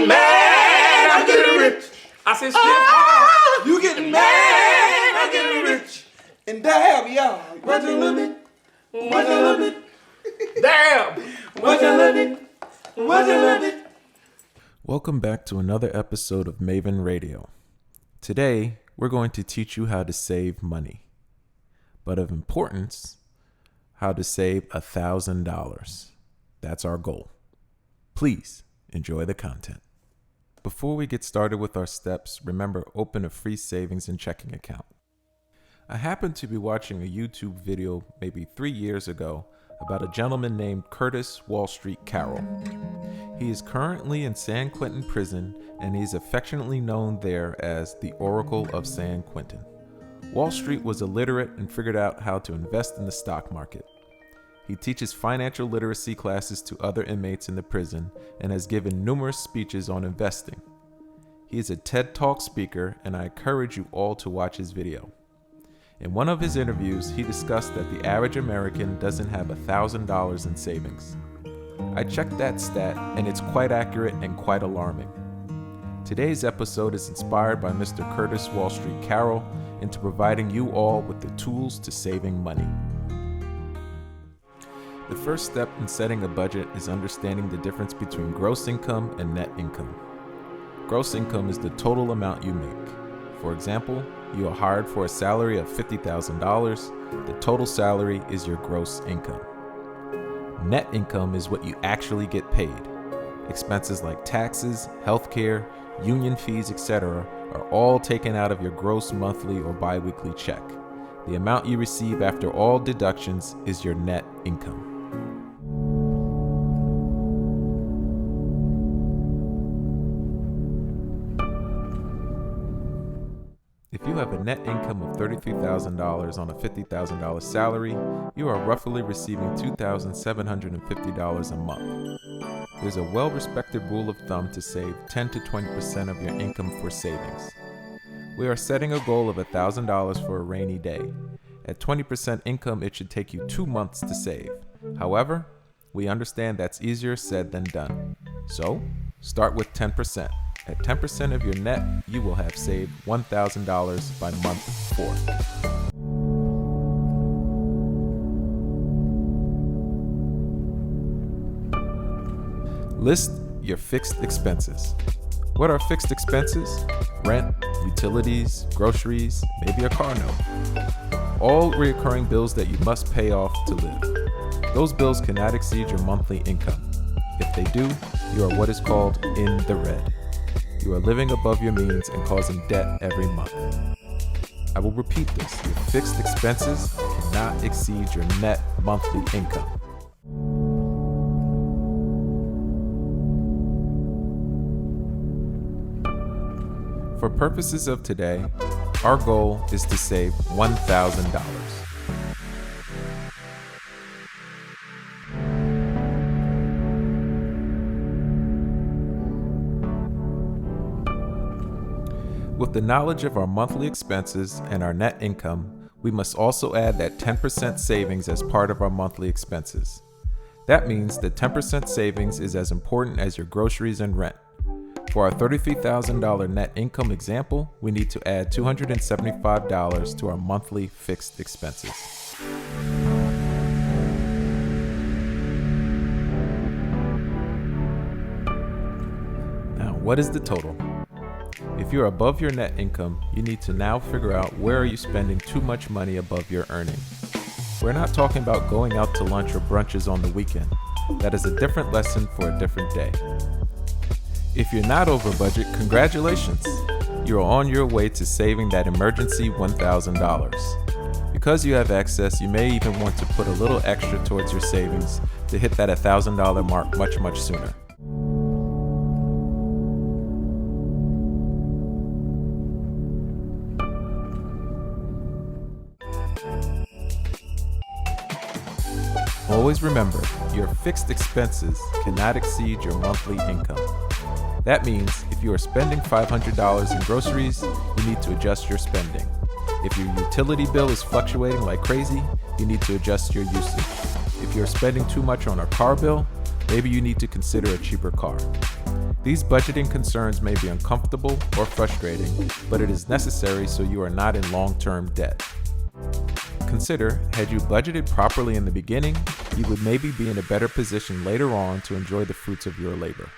getting mad, I'm getting rich. I said, Skip, you getting mad, I'm getting rich. And damn, y'all, what you love it? What you love it? Damn, what you love it? What you love it? Welcome back to another episode of Maven Radio. Today, we're going to teach you how to save money, but of importance, how to save $1,000. That's our goal. Please enjoy the content. Before we get started with our steps, remember, open a free savings and checking account. I happened to be watching a YouTube video maybe 3 years ago about a gentleman named Curtis Wall Street Carroll. He is currently in San Quentin prison, and he is affectionately known there as the Oracle of San Quentin. Wall Street was illiterate and figured out how to invest in the stock market. He teaches financial literacy classes to other inmates in the prison and has given numerous speeches on investing. He is a TED Talk speaker, and I encourage you all to watch his video. In one of his interviews, he discussed that the average American doesn't have $1,000 in savings. I checked that stat, and it's quite accurate and quite alarming. Today's episode is inspired by Mr. Curtis Wall Street Carroll into providing you all with the tools to saving money. The first step in setting a budget is understanding the difference between gross income and net income. Gross income is the total amount you make. For example, you are hired for a salary of $50,000. The total salary is your gross income. Net income is what you actually get paid. Expenses like taxes, healthcare, union fees, etc. are all taken out of your gross monthly or biweekly check. The amount you receive after all deductions is your net income. If you have a net income of $33,000 on a $50,000 salary, you are roughly receiving $2,750 a month. There's a well-respected rule of thumb to save 10 to 20% of your income for savings. We are setting a goal of $1,000 for a rainy day. At 20% income, it should take you 2 months to save. However, we understand that's easier said than done. So, start with 10%. At 10% of your net, you will have saved $1,000 by month 4. List your fixed expenses. What are fixed expenses? Rent, utilities, groceries, maybe a car note. All recurring bills that you must pay off to live. Those bills cannot exceed your monthly income. If they do, you are what is called in the red. You are living above your means and causing debt every month. I will repeat this. Your fixed expenses cannot exceed your net monthly income. For purposes of today, our goal is to save $1,000. With the knowledge of our monthly expenses and our net income, we must also add that 10% savings as part of our monthly expenses. That means that 10% savings is as important as your groceries and rent. For our $33,000 net income example, we need to add $275 to our monthly fixed expenses. Now, what is the total? If you're above your net income, you need to now figure out where are you spending too much money above your earning. We're not talking about going out to lunch or brunches on the weekend. That is a different lesson for a different day. If you're not over budget, congratulations! You're on your way to saving that emergency $1,000. Because you have excess, you may even want to put a little extra towards your savings to hit that $1,000 mark much, much sooner. Always remember, your fixed expenses cannot exceed your monthly income. That means if you are spending $500 in groceries, you need to adjust your spending. If your utility bill is fluctuating like crazy, you need to adjust your usage. If you're spending too much on a car bill, maybe you need to consider a cheaper car. These budgeting concerns may be uncomfortable or frustrating, but it is necessary so you are not in long-term debt. Consider, had you budgeted properly in the beginning, you would maybe be in a better position later on to enjoy the fruits of your labor.